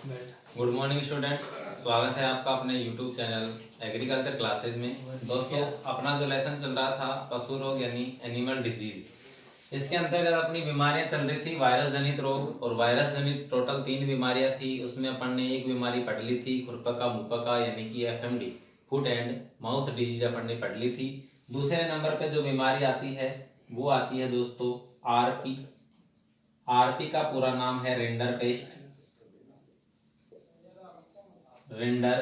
Good morning students, स्वागत है आपका अपने यूट्यूब चैनल एग्रीकल्चर क्लासेस में। दोस्तों, अपना जो लेसन चल रहा था पशु रोग यानी एनिमल डिजीज, इसके अंतर्गत अपनी बीमारियां चल रही थी वायरस जनित रोग और वायरस जनित टोटल 3 बीमारियां थी। उसमें अपन ने एक बीमारी पढ़ ली थी खुरपका मुपका यानी कि FMD, foot and mouth disease अपन ने पढ़ ली थी। दूसरे नंबर पे जो बीमारी आती है वो आती है दोस्तों RP। RP का पूरा नाम है रिंडर पेस्ट। रिंडर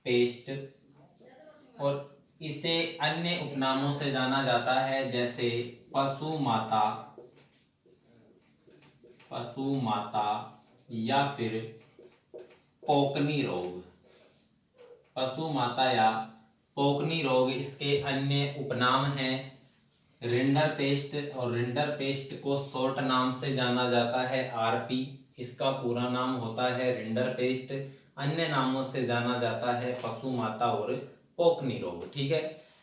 पेस्ट और इसे अन्य उपनामों से जाना जाता है जैसे पशु माता या फिर पोकनी रोग। पशु माता या पोकनी रोग इसके अन्य उपनाम हैं। रिंडर पेस्ट और रिंडर पेस्ट को शॉर्ट नाम से जाना जाता है RP। इसका पूरा नाम होता है रिंडर पेस्ट, अन्य नामों से जाना जाता है पशु माता और पोकनी रोग। ठीक है,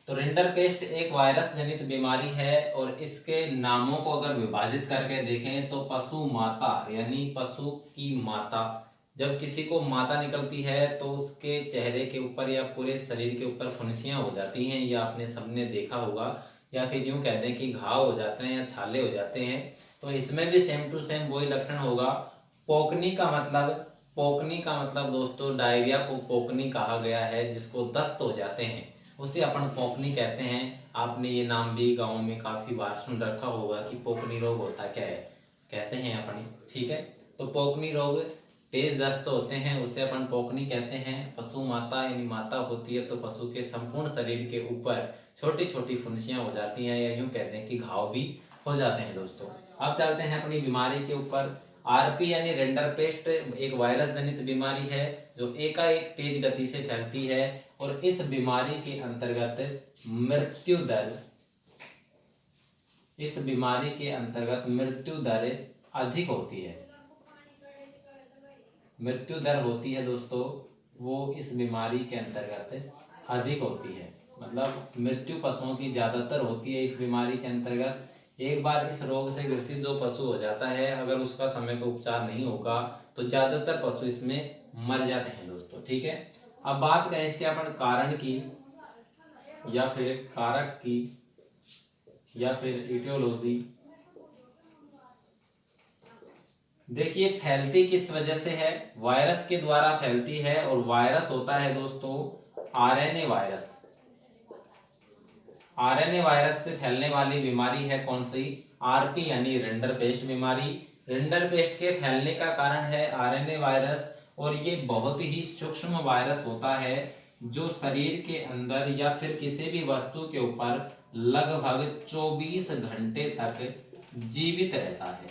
तो रिंडर पेस्ट एक वायरस जनित बीमारी है और इसके नामों को अगर विभाजित करके देखें तो पशु माता यानी पशु की माता, जब किसी को माता निकलती है तो उसके चेहरे के ऊपर या पूरे शरीर के ऊपर फुंसियां हो जाती हैं, या आपने सबने देखा होगा, या फिर यूं कह दें कि घाव हो जाते हैं या छाले हो जाते हैं। तो इसमें भी सेम टू सेम वही लक्षण होगा। पोकनी का मतलब दोस्तों डायरिया को पोकनी कहा गया है, जिसको दस्त हो जाते हैं उसे अपन पोकनी कहते हैं। आपने ये नाम भी गाँव में काफी बार सुन रखा होगा कि पोकनी रोग होता क्या है, कहते हैं अपन। ठीक है, तो पोकनी रोग तेज दस्त होते हैं, उसे अपन पोकनी कहते हैं। पशु माता यानी माता होती है तो पशु के संपूर्ण शरीर के ऊपर छोटी छोटी फुंसियां हो जाती हैं, या यूं कहते हैं कि घाव भी हो जाते हैं। दोस्तों, अब चलते हैं अपनी बीमारी के ऊपर। RP यानी रेंडर पेस्ट एक वायरस जनित बीमारी है जो एकाएक तेज गति से फैलती है और इस बीमारी के अंतर्गत मृत्यु दर अधिक होती है। मृत्यु दर होती है दोस्तों, वो इस बीमारी के अंतर्गत अधिक होती है, मतलब मृत्यु पशुओं की ज्यादातर होती है इस बीमारी के अंतर्गत। एक बार इस रोग से ग्रसित जो पशु हो जाता है, अगर उसका समय पर उपचार नहीं होगा तो ज्यादातर पशु इसमें मर जाते हैं दोस्तों। ठीक है, अब बात करें इसके अपन कारण की या फिर कारक की या फिर इटियोलॉजी। देखिए, फैलती किस वजह से है? वायरस के द्वारा फैलती है और वायरस होता है दोस्तों RNA वायरस। RNA वायरस से फैलने वाली बीमारी है कौन सी? RP यानी रिंडर पेस्ट बीमारी। रिंडर पेस्ट के फैलने का कारण है RNA वायरस और ये बहुत ही सूक्ष्म वायरस होता है जो शरीर के अंदर या फिर किसी भी वस्तु के ऊपर लगभग 24 घंटे तक जीवित रहता है।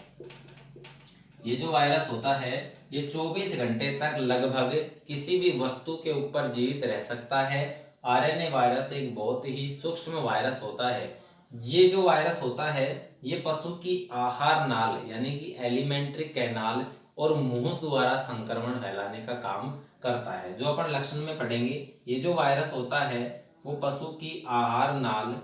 ये जो वायरस होता है ये 24 घंटे तक लगभग किसी भी वस्तु के ऊपर जीवित रह सकता है। RNA वायरस एक बहुत ही सूक्ष्म वायरस होता है। ये जो वायरस होता है ये पशु की आहार नाल यानी कि एलिमेंट्री कैनाल और मुंह द्वारा संक्रमण फैलाने का काम करता है। जो अपन लक्षण में पढ़ेंगे, ये जो वायरस होता है वो पशु की आहार नाल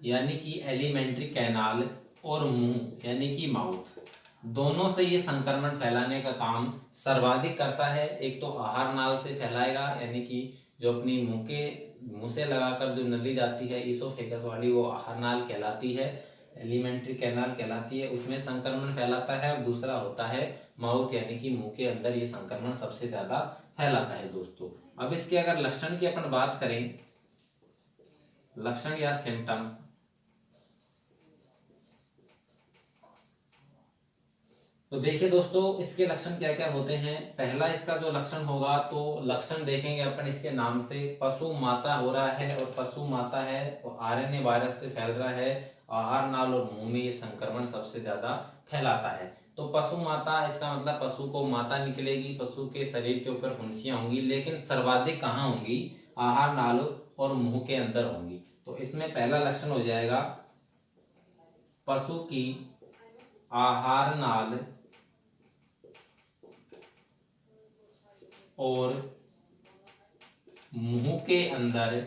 यानी कि एलिमेंट्री कैनाल और मुंह यानी कि माउथ, दोनों से ये संक्रमण फैलाने का काम सर्वाधिक करता है। एक तो आहार नाल से फैलाएगा यानी कि जो अपनी मुंह से लगाकर जो नली जाती है ईसोफेगस वाली, वो आहार नाल कहलाती है, एलिमेंट्री कैनाल कहलाती है, उसमें संक्रमण फैलाता है। और दूसरा होता है माउथ यानी कि मुंह के अंदर ये संक्रमण सबसे ज्यादा फैलाता है दोस्तों। अब इसके अगर लक्षण की अपन बात करें, लक्षण या सिम्टम्स, तो देखिए दोस्तों इसके लक्षण क्या क्या होते हैं। पहला इसका जो लक्षण होगा, तो लक्षण देखेंगे अपन इसके नाम से, पशु माता हो रहा है और पशु माता है और RNA वायरस से फैल रहा है। आहार नाल और मुंह में ये संक्रमण सबसे ज्यादा फैलाता है। तो पशु माता, इसका मतलब पशु को माता निकलेगी, पशु के शरीर के ऊपर फुंसियां होंगी, लेकिन सर्वाधिक कहाँ होंगी? आहार नाल और मुंह के अंदर होंगी। तो इसमें पहला लक्षण हो जाएगा पशु की आहार नाल और मुंह के अंदर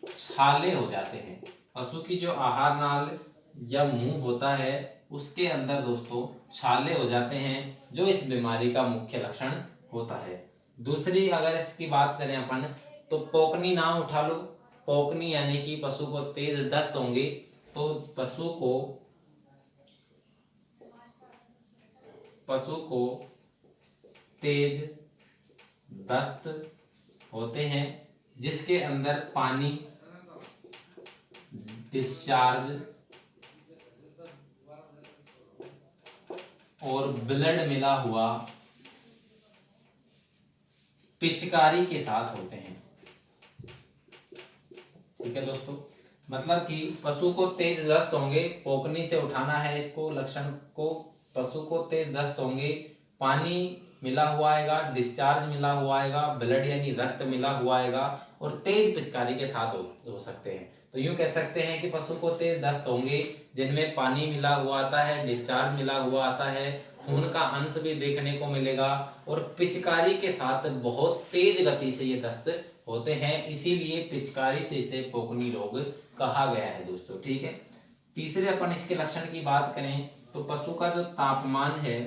छाले हो जाते हैं। पशु की जो आहार नाल या मुंह होता है उसके अंदर दोस्तों छाले हो जाते हैं, जो इस बीमारी का मुख्य लक्षण होता है। दूसरी अगर इसकी बात करें अपन, तो पोकनी नाम उठा लो। पोकनी यानी कि पशु को तेज दस्त होंगे, तो पशु को तेज दस्त होते हैं, जिसके अंदर पानी डिस्चार्ज और ब्लड मिला हुआ पिचकारी के साथ होते हैं। ठीक है दोस्तों, मतलब कि पशु को तेज दस्त होंगे, पोकनी से उठाना है इसको लक्षण को। पशु को तेज दस्त होंगे, पानी मिला हुआ आएगा, डिस्चार्ज मिला हुआ आएगा, ब्लड यानी रक्त मिला हुआ आएगा, और तेज पिचकारी के साथ हो सकते हैं। तो यूं कह सकते हैं कि पशु को तेज दस्त होंगे जिनमें पानी मिला हुआ आता है, डिस्चार्ज मिला हुआ आता है, खून का अंश भी देखने को मिलेगा, और पिचकारी के साथ बहुत तेज गति से ये दस्त होते हैं, इसीलिए पिचकारी से इसे पोकनी रोग कहा गया है दोस्तों। ठीक है, तीसरे अपन इसके लक्षण की बात करें तो पशु का जो तापमान है,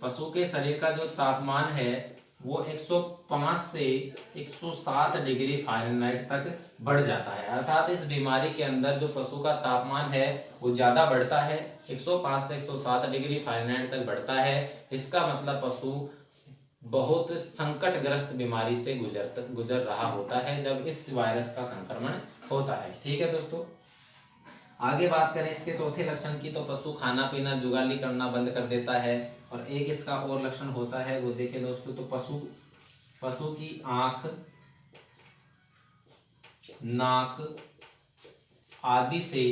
पशु के शरीर का जो तापमान है वो 105 से 107 डिग्री फ़ारेनहाइट तक बढ़ जाता है। अर्थात इस बीमारी के अंदर जो पशु का तापमान है वो ज़्यादा बढ़ता है, 105 से 107 डिग्री फ़ारेनहाइट तक बढ़ता है। इसका मतलब पशु बहुत संकटग्रस्त बीमारी से गुजर रहा होता है जब इस वायरस का संक्रमण होता है। ठीक है दोस्तों, आगे बात करें इसके चौथे लक्षण की, तो पशु खाना पीना जुगाली करना बंद कर देता है। और एक इसका और लक्षण होता है, वो देखिए दोस्तों, तो पशु की आंख, नाक आदि से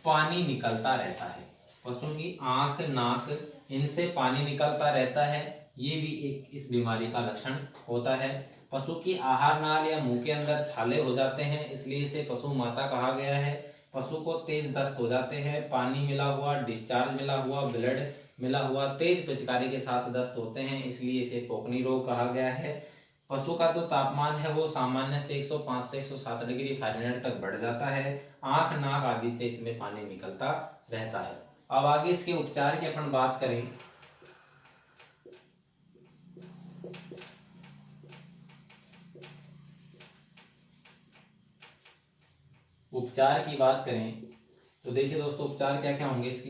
पानी निकलता रहता है। पशु की आंख, नाक, इनसे पानी निकलता रहता है, ये भी एक इस बीमारी का लक्षण होता है। पशु की आहार नाल या मुंह के अंदर छाले हो जाते हैं, इसलिए इसे पशु माता कहा गया है। पशु को तेज दस्त हो जाते हैं, पानी मिला हुआ, डिस्चार्ज मिला हुआ, ब्लड मिला हुआ, तेज पिचकारी के साथ दस्त होते हैं, इसलिए इसे पोकनी रोग कहा गया है। पशु का जो तापमान है वो सामान्य से 105 से 107 डिग्री फ़ारेनहाइट तक बढ़ जाता है, आंख, नाक आदि से इसमें पानी निकलता रहता है। अब आगे इसके उपचार की अपन बात करें, उपचार की बात करें तो देखिए दोस्तों, उपचार क्या क्या होंगे इसके।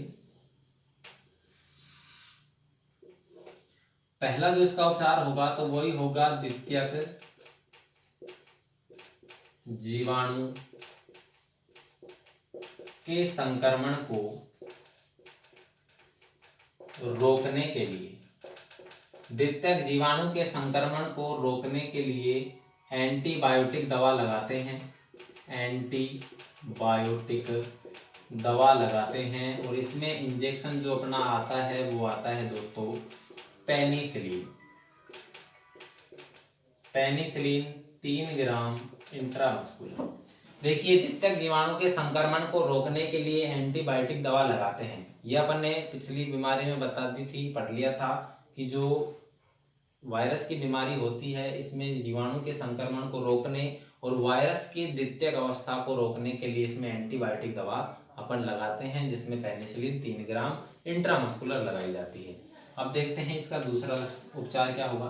पहला जो इसका उपचार होगा तो वही होगा द्वितीयक जीवाणु के संक्रमण को रोकने के लिए, द्वितीयक जीवाणु के संक्रमण को रोकने के लिए एंटीबायोटिक दवा लगाते हैं, एंटीबायोटिक दवा लगाते हैं। और इसमें इंजेक्शन जो अपना आता है वो आता है दोस्तों पेनिसिलिन। पेनिसिलिन 3 ग्राम इंट्रामस्कुलर। देखिए, द्वितीयक जीवाणु के संक्रमण को रोकने के लिए एंटीबायोटिक दवा लगाते हैं। यह अपन ने पिछली बीमारी में बता दी थी, पढ़ लिया था कि जो वायरस की बीमारी होती है इसमें जीवाणु के संक्रमण को रोकने और वायरस की द्वितीयक अवस्था को रोकने के लिए इसमें एंटीबायोटिक दवा अपन लगाते हैं, जिसमें पेनिसिलिन 3 ग्राम इंट्रामस्कुलर लगाई जाती है। अब देखते हैं इसका दूसरा उपचार क्या होगा।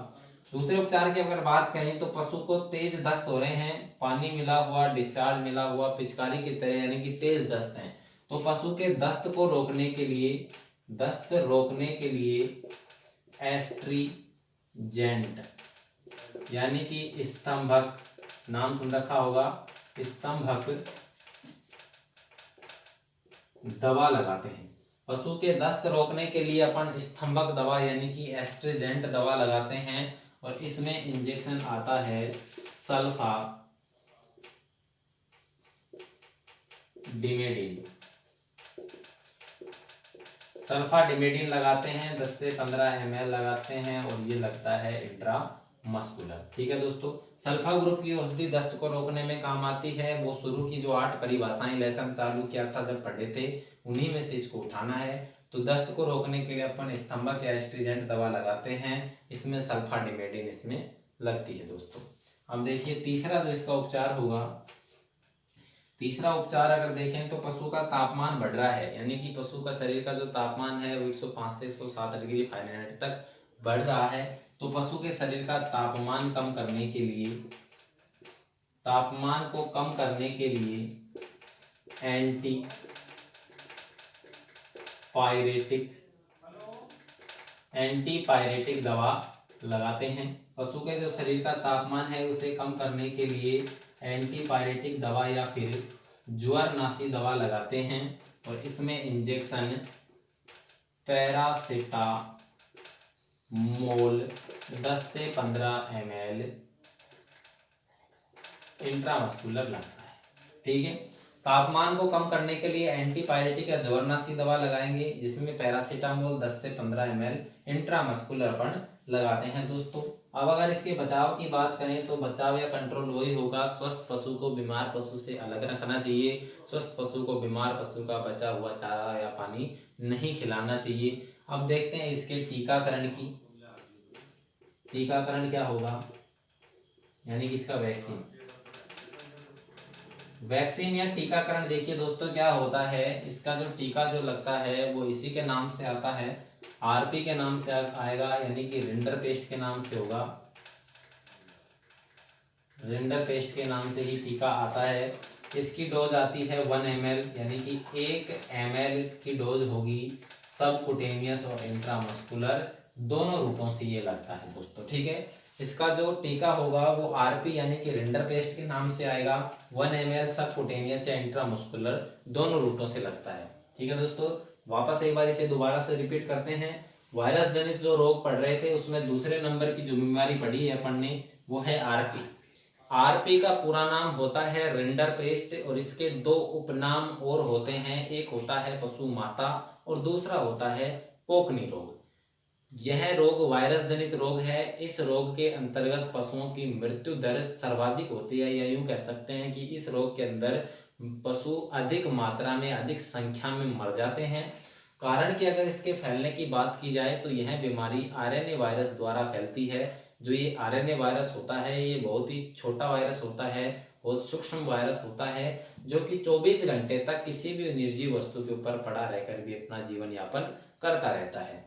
दूसरे उपचार की अगर बात करें तो पशु को तेज दस्त हो रहे हैं, पानी मिला हुआ, डिस्चार्ज मिला हुआ, पिचकारी की तरह यानी कि तेज दस्त हैं, तो पशु के दस्त को रोकने के लिए, दस्त रोकने के लिए एस्ट्रीजेंट यानी कि स्तंभक, नाम सुन रखा होगा, स्तंभक दवा लगाते हैं। पशु के दस्त रोकने के लिए अपन स्तंभक दवा यानी कि एस्ट्रीजेंट दवा लगाते हैं, और इसमें इंजेक्शन आता है सल्फा डिमेडिन। सल्फा डिमेडिन लगाते हैं, 10 से 15 ml लगाते हैं, और ये लगता है इंट्रामस्कुलर। ठीक है दोस्तों, सल्फा ग्रुप की औषधि दस्त को रोकने में काम आती है। वो शुरू की जो 8 परिभाषाएं लेसन चालू किया था जब पढ़े थे, उन्हीं में से इसको उठाना है। तो दस्त को रोकने के लिए अपन स्तंभक या एस्ट्रीजेंट दवा लगाते हैं, इसमें सल्फा डिमेडिन इसमें लगती है दोस्तों। अब देखिए तीसरा जो इसका उपचार होगा, तीसरा उपचार अगर देखें तो पशु का तापमान बढ़ रहा है, यानी कि पशु का शरीर का जो तापमान है वो 105 से 107 डिग्री फ़ारेनहाइट तक बढ़ रहा है। तो पशु के शरीर का तापमान कम करने के लिए, तापमान को कम करने के लिए एंटी पायरेटिक दवा लगाते हैं। पशु के जो शरीर का तापमान है उसे कम करने के लिए एंटी पायरेटिक दवा या फिर ज्वरनाशी दवा लगाते हैं, और इसमें इंजेक्शन पैरासीटामोल 10 से 15 ml इंट्रामस्कुलर लगता है। ठीक है, तापमान को कम करने के लिए एंटीपायरेटिक या ज्वरनाशी दवा लगाएंगे, जिसमें पैरासीटामोल 10 से 15 ml इंट्रामस्कुलर अपन लगाते हैं दोस्तों। अब अगर इसके बचाव की बात करें तो बचाव या कंट्रोल वही होगा, स्वस्थ पशु को बीमार पशु से अलग रखना चाहिए। स्वस्थ पशु को बीमार पशु का बचा हुआ चारा या पानी नहीं खिलाना चाहिए। अब देखते हैं इसके टीकाकरण की। टीकाकरण क्या होगा, यानी कि इसका वैक्सीन या टीकाकरण। देखिए दोस्तों क्या होता है, इसका जो टीका जो लगता है वो इसी के नाम से आता है, आरपी के नाम से आएगा, यानी कि रिंडरपेस्ट के नाम से होगा। रिंडरपेस्ट के नाम से ही टीका आता है। इसकी डोज आती है 1 ml, यानी कि 1 ml की डोज होगी। सबकुटेनियस और इंट्रामस्कुलर दोनों रूपों से ये लगता है दोस्तों। ठीक है, इसका जो टीका होगा वो आरपी यानी कि रिंडरपेस्ट के नाम से आएगा। 1 ml सबकुटेनियस या इंट्रामस्कुलर दोनों रूटों से लगता है। ठीक है दोस्तों, वापस एक बार इसे दोबारा से रिपीट करते हैं। वायरस जनित जो रोग पढ़ रहे थे उसमें दूसरे नंबर की जो बीमारी पढ़ी है अपन ने वो है आरपी। आरपी का पूरा नाम होता है रिंडरपेस्ट, और इसके दो उपनाम और होते हैं, एक होता है पशु माता और दूसरा होता है पोकनी रोग। यह रोग वायरस जनित रोग है। इस रोग के अंतर्गत पशुओं की मृत्यु दर सर्वाधिक होती है, या यूं कह सकते हैं कि इस रोग के अंदर पशु अधिक मात्रा में, अधिक संख्या में मर जाते हैं। कारण कि अगर इसके फैलने की बात की जाए तो यह बीमारी आरएनए वायरस द्वारा फैलती है। जो ये आरएनए वायरस होता है ये बहुत ही छोटा वायरस होता है, बहुत सूक्ष्म वायरस होता है, जो कि 24 घंटे तक किसी भी निर्जीव वस्तु के ऊपर पड़ा रहकर भी अपना जीवन यापन करता रहता है।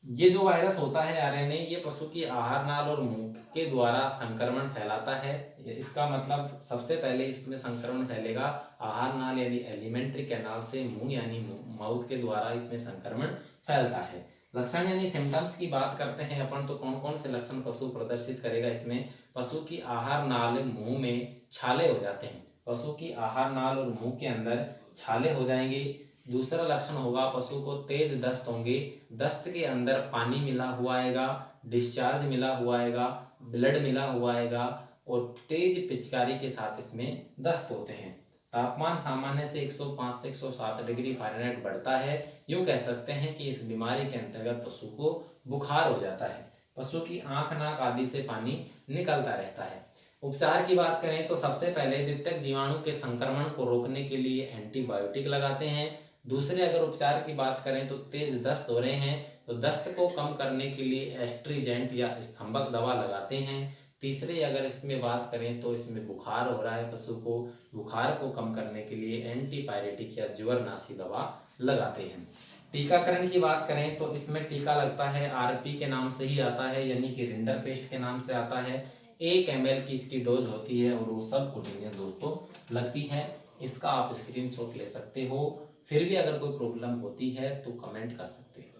ये जो वायरस होता है आरएनए, ये पशु की आहार नाल और मुंह के द्वारा संक्रमण फैलाता है। इसका मतलब सबसे पहले इसमें संक्रमण फैलेगा आहार नाल यानी एलिमेंट्री कैनाल से, मुंह यानी माउथ के द्वारा इसमें संक्रमण फैलता है। लक्षण यानी सिम्टम्स की बात करते हैं अपन, तो कौन कौन से लक्षण पशु प्रदर्शित करेगा इसमें। पशु की आहार नाल, मुंह में छाले हो जाते हैं, पशु की आहार नाल और मुंह के अंदर छाले हो जाएंगे। दूसरा लक्षण होगा पशु को तेज दस्त होंगे, दस्त के अंदर पानी मिला हुआ आएगा, डिस्चार्ज मिला हुआ आएगा, ब्लड मिला हुआ आएगा, और तेज पिचकारी के साथ इसमें दस्त होते हैं। तापमान सामान्य से 105 से 107 डिग्री फ़ारेनहाइट बढ़ता है। यूं कह सकते हैं कि इस बीमारी के अंतर्गत पशु को बुखार हो जाता है, पशु की आंख, नाक आदि से पानी निकलता रहता है। उपचार की बात करें तो सबसे पहले द्वितीयक जीवाणु के संक्रमण को रोकने के लिए एंटीबायोटिक लगाते हैं। दूसरे अगर उपचार की बात करें तो तेज दस्त हो रहे हैं तो दस्त को कम करने के लिए एस्ट्रीजेंट या स्तंभक दवा लगाते हैं। तीसरे अगर इसमें बात करें तो इसमें बुखार हो रहा है पशु को, बुखार को कम करने के लिए एंटीपायरेटिक या ज्वरनाशी दवा लगाते हैं। टीकाकरण की बात करें तो इसमें टीका लगता है, आरपी के नाम से ही आता है, यानी कि रिंडरपेस्ट के नाम से आता है। 1 ml की इसकी डोज होती है और वो सबकुटेनियस दोस्तों लगती है। इसका आप स्क्रीनशॉट ले सकते हो। फिर भी अगर कोई प्रॉब्लम होती है तो कमेंट कर सकते हैं।